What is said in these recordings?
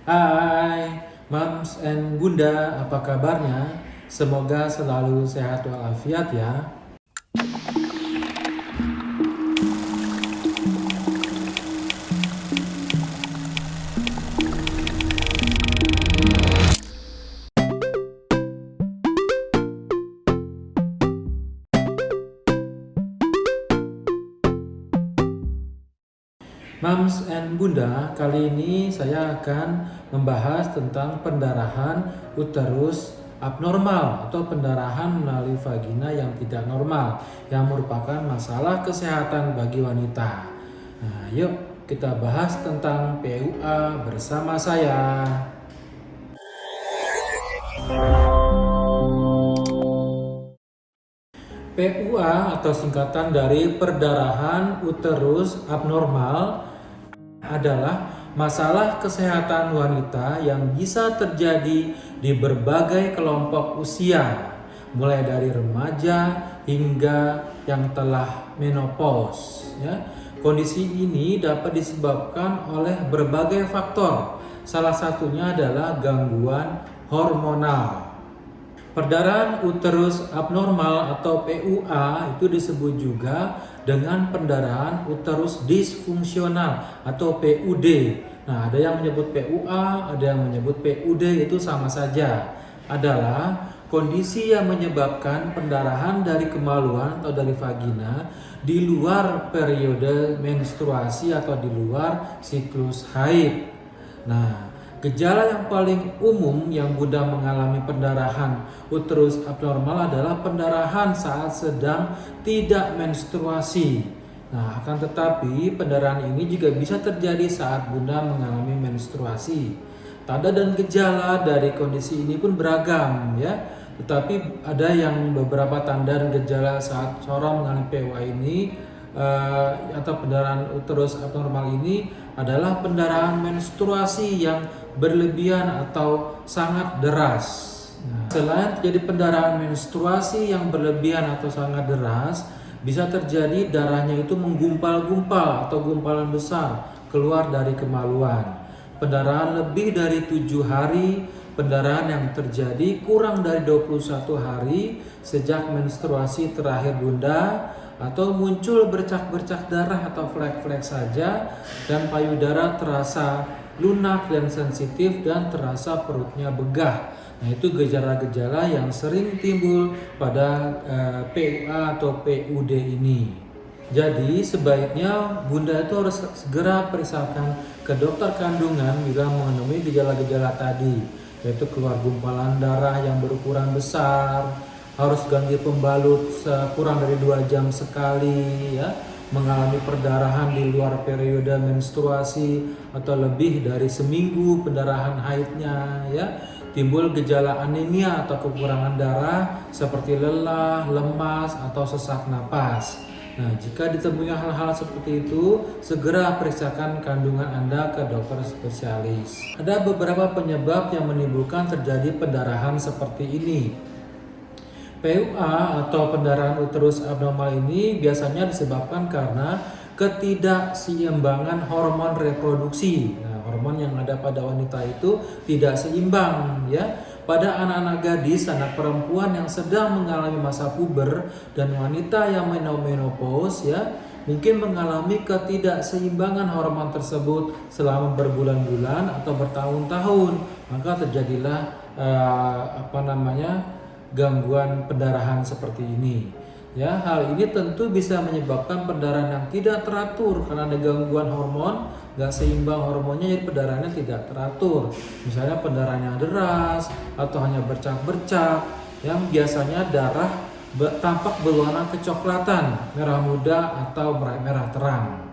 Hai, Mams and Bunda, apa kabarnya? Semoga selalu sehat walafiat ya. Mams and Bunda, kali ini saya akan membahas tentang pendarahan uterus abnormal atau pendarahan melalui vagina yang tidak normal yang merupakan masalah kesehatan bagi wanita. Nah, yuk kita bahas tentang PUA bersama saya. PUA atau singkatan dari perdarahan uterus abnormal adalah masalah kesehatan wanita yang bisa terjadi di berbagai kelompok usia, mulai dari remaja hingga yang telah menopause. Ya. Kondisi ini dapat disebabkan oleh berbagai faktor. Salah satunya adalah gangguan hormonal. Perdarahan uterus abnormal atau PUA itu disebut juga dengan pendarahan uterus disfungsional atau PUD. Nah, ada yang menyebut PUA, ada yang menyebut PUD, itu sama saja. Adalah kondisi yang menyebabkan pendarahan dari kemaluan atau dari vagina di luar periode menstruasi atau di luar siklus haid. Nah, gejala yang paling umum yang Bunda mengalami pendarahan uterus abnormal adalah pendarahan saat sedang tidak menstruasi. Nah, akan tetapi pendarahan ini juga bisa terjadi saat Bunda mengalami menstruasi. Tanda dan gejala dari kondisi ini pun beragam ya. Tetapi ada yang beberapa tanda dan gejala saat seorang mengalami PUA ini atau pendarahan uterus abnormal ini adalah pendarahan menstruasi yang berlebihan atau sangat deras. Nah, selain terjadi pendarahan menstruasi yang berlebihan atau sangat deras, bisa terjadi darahnya itu menggumpal-gumpal atau gumpalan besar keluar dari kemaluan. Pendarahan lebih dari 7 hari, pendarahan yang terjadi kurang dari 21 hari sejak menstruasi terakhir Bunda, atau muncul bercak-bercak darah atau flek-flek saja, dan payudara terasa lunak dan sensitif dan terasa perutnya begah. Nah, itu gejala-gejala yang sering timbul pada PUA atau PUD ini. Jadi sebaiknya Bunda itu harus segera periksakan ke dokter kandungan bila menemui gejala-gejala tadi, yaitu keluar gumpalan darah yang berukuran besar, harus ganti pembalut kurang dari 2 jam sekali ya, mengalami perdarahan di luar periode menstruasi atau lebih dari seminggu pendarahan haidnya ya, timbul gejala anemia atau kekurangan darah seperti lelah, lemas atau sesak napas. Nah, jika ditemui hal-hal seperti itu, segera periksakan kandungan Anda ke dokter spesialis. Ada beberapa penyebab yang menimbulkan terjadi pendarahan seperti ini. PUA atau pendarahan uterus abnormal ini biasanya disebabkan karena ketidakseimbangan hormon reproduksi. Nah, hormon yang ada pada wanita itu tidak seimbang ya. Pada anak-anak gadis, anak perempuan yang sedang mengalami masa puber dan wanita yang menopause ya, mungkin mengalami ketidakseimbangan hormon tersebut selama berbulan-bulan atau bertahun-tahun. Maka terjadilah gangguan pendarahan seperti ini. Ya, hal ini tentu bisa menyebabkan pendarahan yang tidak teratur karena ada gangguan hormon, gak seimbang hormonnya, jadi pendarahannya tidak teratur. Misalnya pendarahan yang deras atau hanya bercak-bercak, yang biasanya darah tampak berwarna kecoklatan, merah muda atau merah terang.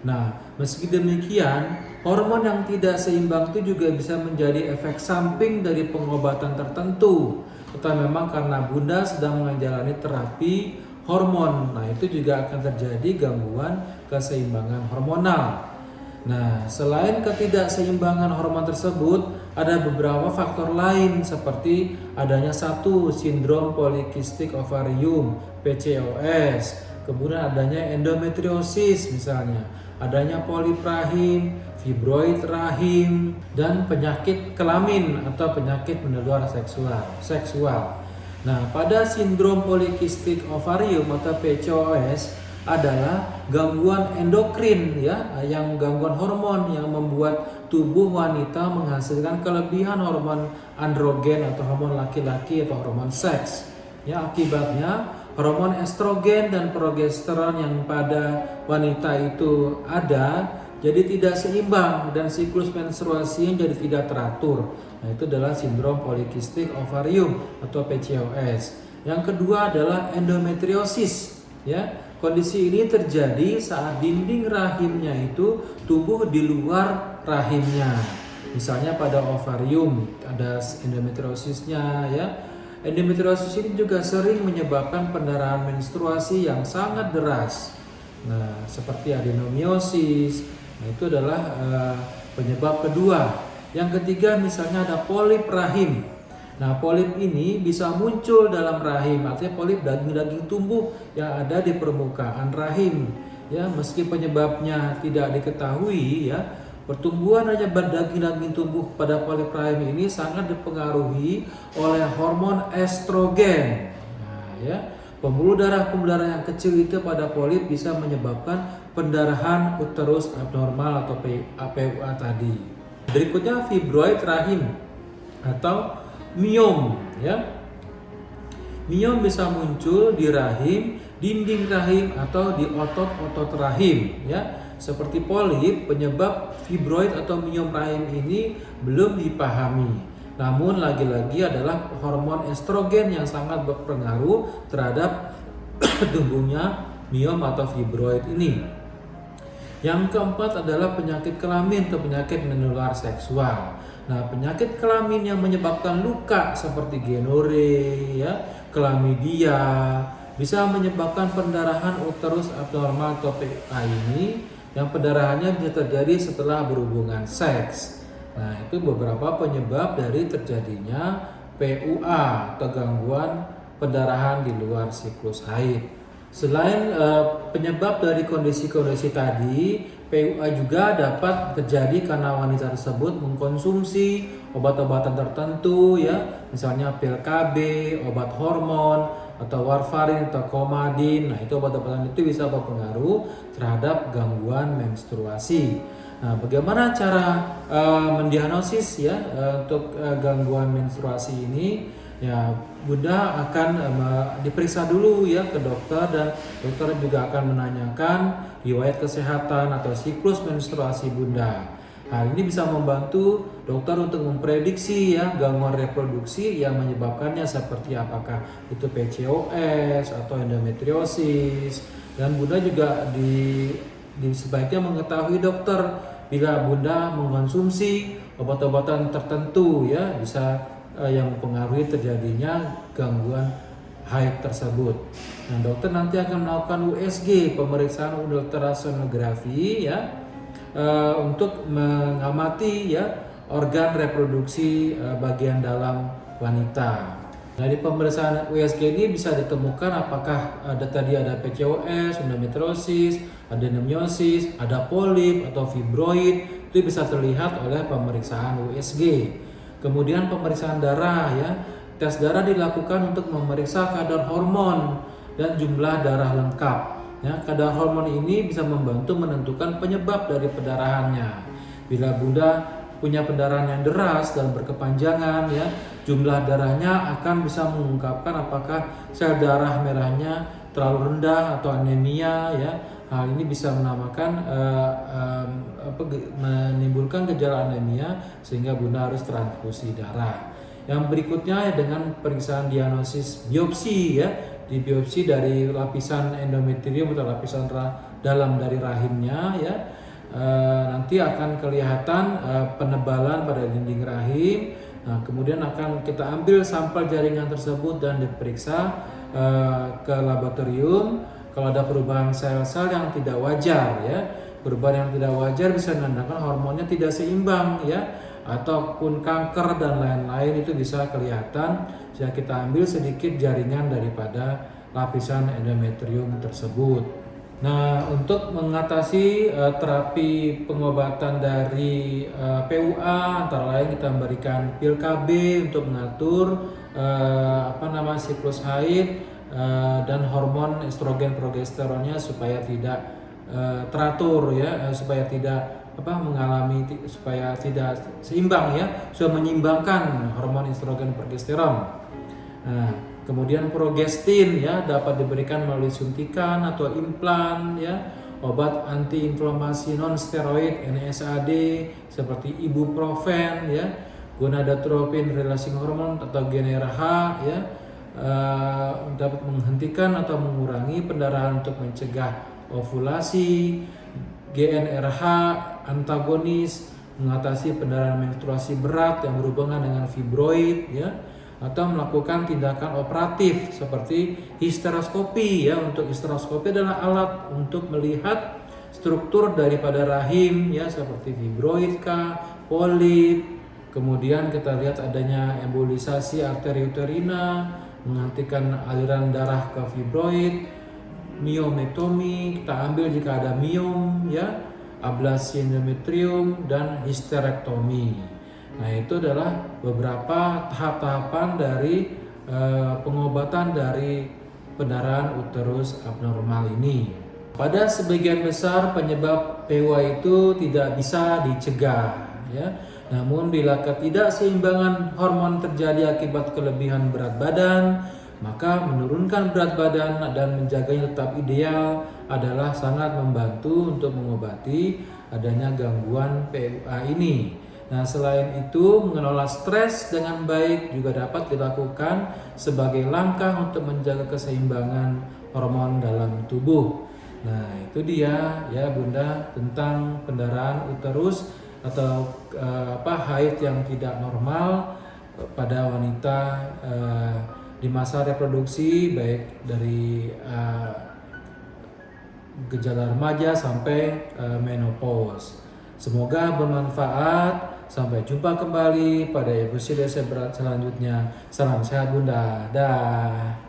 Nah, meski demikian, hormon yang tidak seimbang itu juga bisa menjadi efek samping dari pengobatan tertentu. Atau memang karena Bunda sedang menjalani terapi hormon. Nah, itu juga akan terjadi gangguan keseimbangan hormonal. Nah, selain ketidakseimbangan hormon tersebut, ada beberapa faktor lain seperti adanya sindrom polikistik ovarium (PCOS), kemudian adanya endometriosis misalnya, adanya polip rahim, fibroid rahim, dan penyakit kelamin atau penyakit menular seksual. Nah, pada sindrom polikistik ovarium atau PCOS adalah gangguan endokrin ya, yang gangguan hormon yang membuat tubuh wanita menghasilkan kelebihan hormon androgen atau hormon laki-laki atau hormon seks. Ya, akibatnya hormon estrogen dan progesteron yang pada wanita itu ada jadi tidak seimbang dan siklus menstruasinya jadi tidak teratur. Nah, itu adalah sindrom polikistik ovarium atau PCOS. Yang kedua adalah endometriosis ya. Kondisi ini terjadi saat dinding rahimnya itu tumbuh di luar rahimnya. Misalnya pada ovarium ada endometriosisnya ya. Endometriosis ini juga sering menyebabkan pendarahan menstruasi yang sangat deras. Nah, seperti adenomiosis. Nah, itu adalah penyebab kedua. Yang ketiga misalnya ada polip rahim. Nah, polip ini bisa muncul dalam rahim, artinya polip daging-daging tumbuh yang ada di permukaan rahim. Ya, meski penyebabnya tidak diketahui ya, pertumbuhan hanya daging-daging tumbuh pada polip rahim ini sangat dipengaruhi oleh hormon estrogen. Nah, ya, pembuluh darah yang kecil itu pada polip bisa menyebabkan pendarahan uterus abnormal atau PUA tadi. Berikutnya fibroid rahim atau miom ya. Miom bisa muncul di rahim, dinding rahim atau di otot-otot rahim ya. Seperti polip, penyebab fibroid atau miom rahim ini belum dipahami. Namun lagi-lagi adalah hormon estrogen yang sangat berpengaruh terhadap tumbuhnya miom atau fibroid ini. Yang keempat adalah penyakit kelamin atau penyakit menular seksual. Nah, penyakit kelamin yang menyebabkan luka seperti gonorrea, ya, chlamydia bisa menyebabkan pendarahan uterus abnormal atau PUA ini, yang pendarahannya bisa terjadi setelah berhubungan seks. Nah, itu beberapa penyebab dari terjadinya PUA atau gangguan pendarahan di luar siklus haid. Selain penyebab dari kondisi-kondisi tadi, PUA juga dapat terjadi karena wanita tersebut mengkonsumsi obat-obatan tertentu ya, misalnya pil KB, obat hormon, atau warfarin atau Coumadin. Nah, itu obat-obatan itu bisa berpengaruh terhadap gangguan menstruasi. Nah, bagaimana cara mendiagnosis ya untuk gangguan menstruasi ini? Ya, Bunda akan diperiksa dulu ya ke dokter, dan dokter juga akan menanyakan riwayat kesehatan atau siklus menstruasi Bunda. Hal ini bisa membantu dokter untuk memprediksi ya gangguan reproduksi yang menyebabkannya seperti apakah itu PCOS atau endometriosis. Dan Bunda juga sebaiknya mengetahui dokter bila Bunda mengkonsumsi obat-obatan tertentu ya bisa yang mempengaruhi terjadinya gangguan haid tersebut. Nah, dokter nanti akan melakukan USG, pemeriksaan ultrasonografi ya, untuk mengamati ya organ reproduksi bagian dalam wanita. Dari pemeriksaan USG ini bisa ditemukan apakah tadi ada PCOS, endometriosis, adenomiosis, ada polip atau fibroid. Itu bisa terlihat oleh pemeriksaan USG. Kemudian pemeriksaan darah ya. Tes darah dilakukan untuk memeriksa kadar hormon dan jumlah darah lengkap. Ya, kadar hormon ini bisa membantu menentukan penyebab dari pendarahannya. Bila Bunda punya pendarahan yang deras dan berkepanjangan ya, jumlah darahnya akan bisa mengungkapkan apakah sel darah merahnya terlalu rendah atau anemia ya. Hal ini bisa menimbulkan gejala anemia sehingga Bunda harus transfusi darah. Yang berikutnya dengan pemeriksaan diagnosis biopsi ya. Di biopsi dari lapisan endometrium atau lapisan dalam dari rahimnya ya. Nanti akan kelihatan penebalan pada dinding rahim. Nah, kemudian akan kita ambil sampel jaringan tersebut dan diperiksa ke laboratorium. Kalau ada perubahan sel-sel yang tidak wajar ya, perubahan yang tidak wajar bisa menandakan hormonnya tidak seimbang ya, ataupun kanker dan lain-lain, itu bisa kelihatan jika kita ambil sedikit jaringan daripada lapisan endometrium tersebut. Nah, untuk mengatasi terapi pengobatan dari PUA, antara lain kita memberikan pil KB untuk mengatur siklus haid dan hormon estrogen progesteronnya supaya tidak teratur ya, supaya tidak supaya tidak seimbang ya, supaya menyimbangkan hormon estrogen progesteron. Nah, kemudian progestin ya dapat diberikan melalui suntikan atau implan ya, obat antiinflamasi non steroid NSAID seperti ibuprofen ya, gonadotropin releasing hormone atau GnRH ya, dapat menghentikan atau mengurangi pendarahan untuk mencegah ovulasi. GnRH antagonis mengatasi pendarahan menstruasi berat yang berhubungan dengan fibroid ya, atau melakukan tindakan operatif seperti histeroskopi ya. Untuk histeroskopi adalah alat untuk melihat struktur daripada rahim ya, seperti fibroid polip. Kemudian kita lihat adanya embolisasi arteri uterina, menghentikan aliran darah ke fibroid. Myoektomi kita ambil jika ada miom ya, ablasi endometrium dan histerektomi. Nah, itu adalah beberapa tahap-tahapan dari pengobatan dari pendarahan uterus abnormal ini. Pada sebagian besar penyebab PUA itu tidak bisa dicegah ya. Namun bila ketidakseimbangan hormon terjadi akibat kelebihan berat badan, maka menurunkan berat badan dan menjaganya tetap ideal adalah sangat membantu untuk mengobati adanya gangguan PUA ini. Nah, selain itu mengelola stres dengan baik juga dapat dilakukan sebagai langkah untuk menjaga keseimbangan hormon dalam tubuh. Nah, itu dia ya Bunda tentang pendarahan uterus atau haid yang tidak normal pada wanita di masa reproduksi, baik dari gejala remaja sampai menopause. Semoga bermanfaat. Sampai jumpa kembali pada episode selanjutnya. Salam sehat Bunda. Dah.